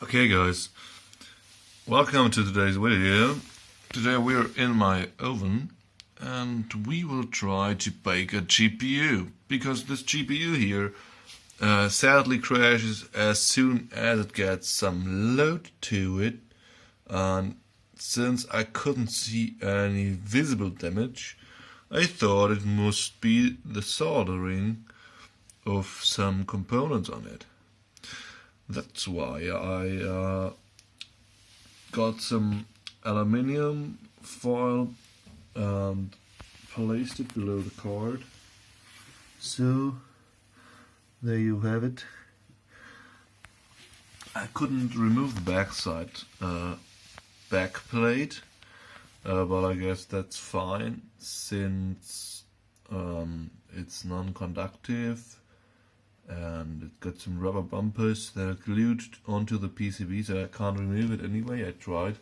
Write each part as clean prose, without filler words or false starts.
Okay guys, welcome to today's video. Today we're in my oven and we will try to bake a GPU because this GPU here sadly crashes as soon as it gets some load to it, and since I couldn't see any visible damage I thought it must be the soldering of some components on it. That's why I got some aluminium foil and placed it below the card. So there you have it. I couldn't remove the backside backplate, but I guess that's fine since it's non-conductive. And it got some rubber bumpers that are glued onto the PCB, so I can't remove it anyway. I tried,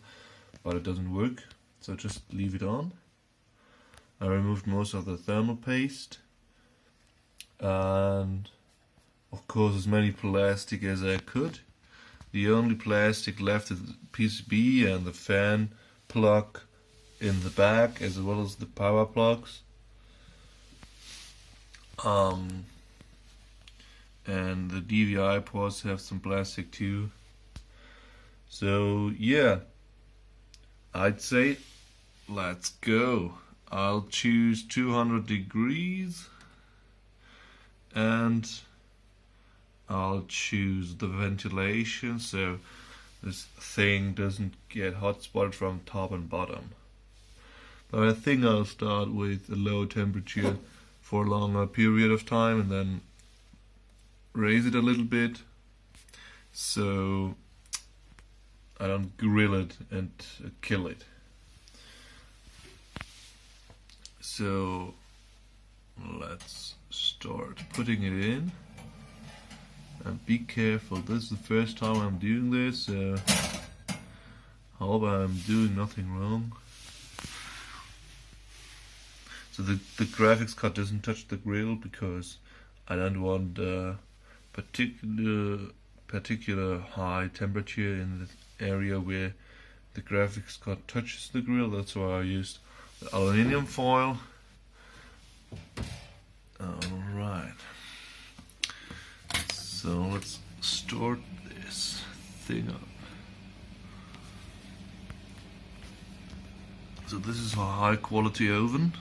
but it doesn't work, so just leave it on. I removed most of the thermal paste and of course as many plastic as I could. The only plastic left is the PCB and the fan plug in the back, as well as the power plugs. And the DVI ports have some plastic too. So yeah, I'd say let's go. I'll choose 200 degrees and I'll choose the ventilation so this thing doesn't get hot spotted from top and bottom. But I think I'll start with a low temperature for a longer period of time and then raise it a little bit so I don't grill it and kill it. So let's start putting it in and be careful. This is the first time I'm doing this, so hope I'm doing nothing wrong. So the graphics card doesn't touch the grill because I don't want particular high temperature in the area where the graphics card touches the grill. That's why I used the aluminium foil. Alright, so let's start this thing up. So this is a high quality oven,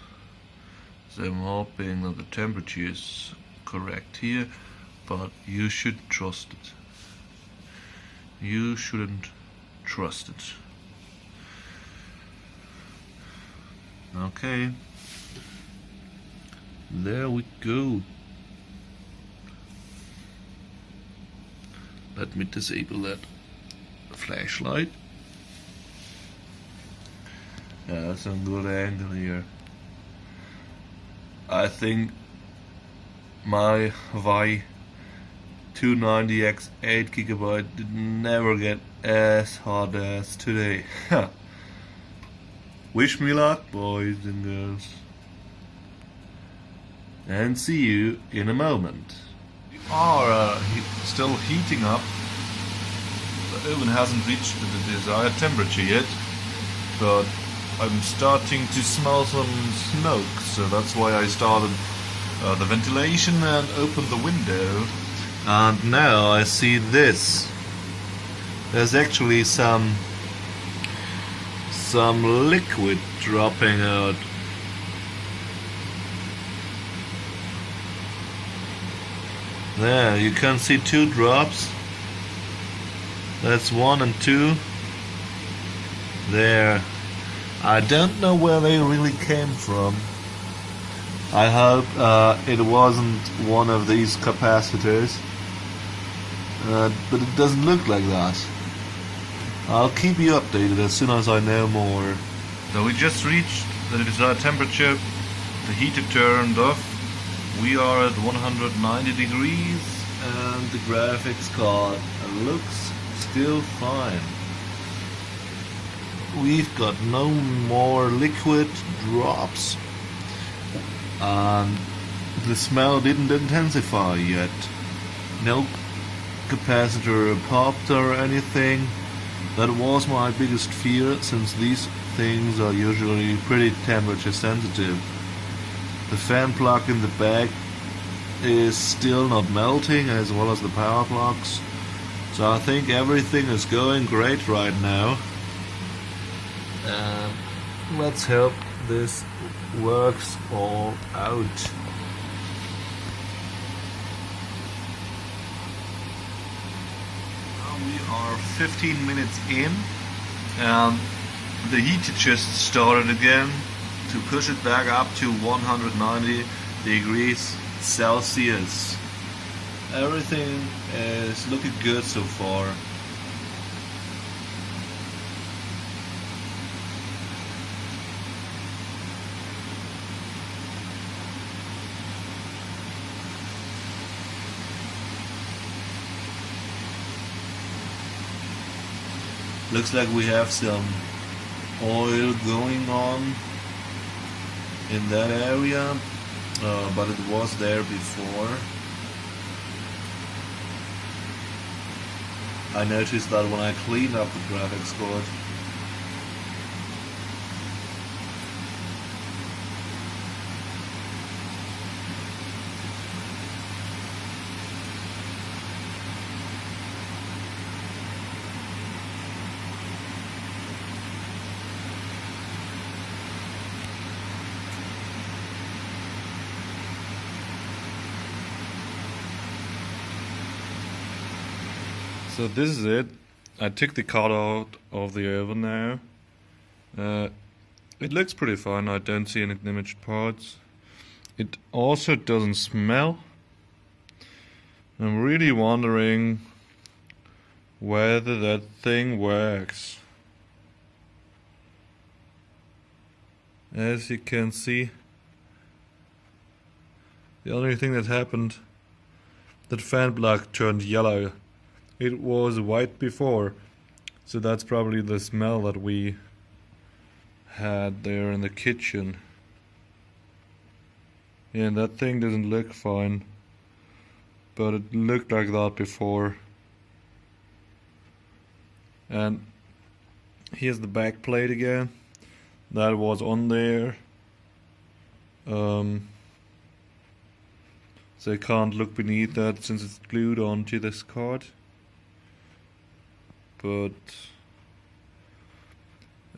so I'm hoping that the temperature is correct here. But you should trust it. You shouldn't trust it. Okay. There we go. Let me disable that flashlight. Yeah, that's a good angle here. I think my Y290X 8GB did never get as hot as today. Wish me luck, boys and girls. And see you in a moment. We are still heating up. The oven hasn't reached the desired temperature yet, but I'm starting to smell some smoke, so that's why I started the ventilation and opened the window. And now I see this. There's actually some liquid dropping out. There, you can see 2 drops. That's 1 and 2. There. I don't know where they really came from. I hope it wasn't one of these capacitors, but it doesn't look like that. I'll keep you updated as soon as I know more. So we just reached the desired temperature, the heater turned off, we are at 190 degrees and the graphics card looks still fine. We've got no more liquid drops. And the smell didn't intensify yet. Nope. capacitor popped or anything. That was my biggest fear, since these things are usually pretty temperature sensitive. The fan plug in the back is still not melting, as well as the power plugs. So I think everything is going great right now. Let's hope this works all out. We are 15 minutes in, and the heat just started again to push it back up to 190 degrees Celsius. Everything is looking good so far. Looks like we have some oil going on in that area, but it was there before. I noticed that when I cleaned up the graphics card. So this is it. I took the card out of the oven now. It looks pretty fine. I don't see any damaged parts. It also doesn't smell. I'm really wondering whether that thing works. As you can see, the only thing that happened, that fan plug turned yellow. It was white before, so that's probably the smell that we had there in the kitchen. Yeah, and that thing doesn't look fine, but it looked like that before. And here's the back plate again. That was on there. So I can't look beneath that since it's glued onto this card. But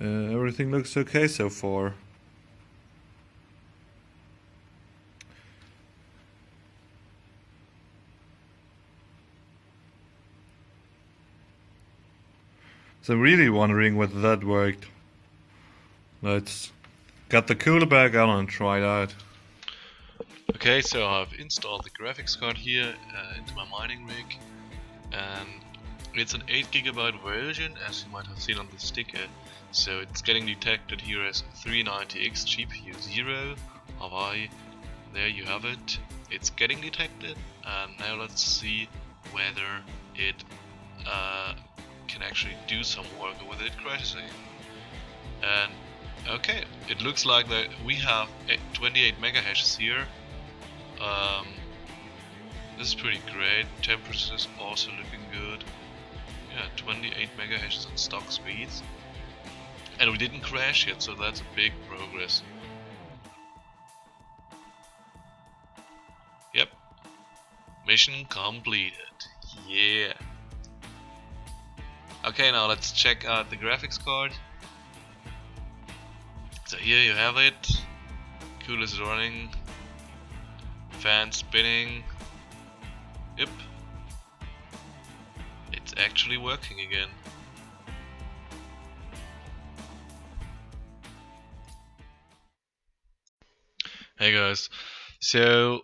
everything looks okay so far. So I'm really wondering whether that worked. Let's get the cooler back on and try it out. Okay, so I've installed the graphics card here into my mining rig, and it's an 8GB version, as you might have seen on the sticker. So it's getting detected here as 390X GPU 0 Hawaii. There you have it. It's getting detected, and now let's see whether it can actually do some work or whether it crashes again. And okay, it looks like that we have 28 megahashes here. This is pretty great. Temperature is also looking good. Yeah, 28 megahashes on stock speeds. And we didn't crash yet, so that's a big progress. Yep. Mission completed. Yeah. Okay, now let's check out the graphics card. So here you have it. Cooler is running. Fan spinning. Yep. It's actually working again. Hey guys, so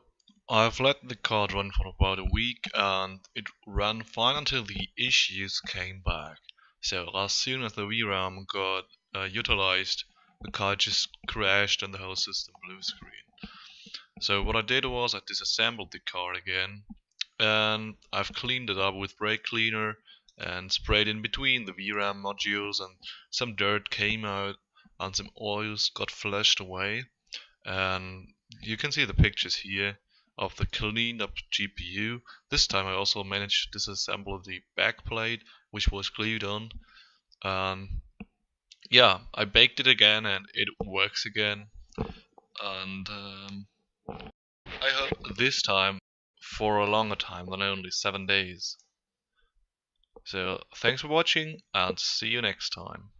I've let the card run for about a week, and it ran fine until the issues came back. So as soon as the VRAM got utilized, the card just crashed and the whole system blue screen. So what I did was I disassembled the card again, and I've cleaned it up with brake cleaner and sprayed in between the VRAM modules, and some dirt came out and some oils got flushed away. And you can see the pictures here of the cleaned up GPU. This time I also managed to disassemble the backplate, which was glued on. Yeah, I baked it again and it works again. And I hope this time for a longer time than only 7 days. So thanks for watching and see you next time.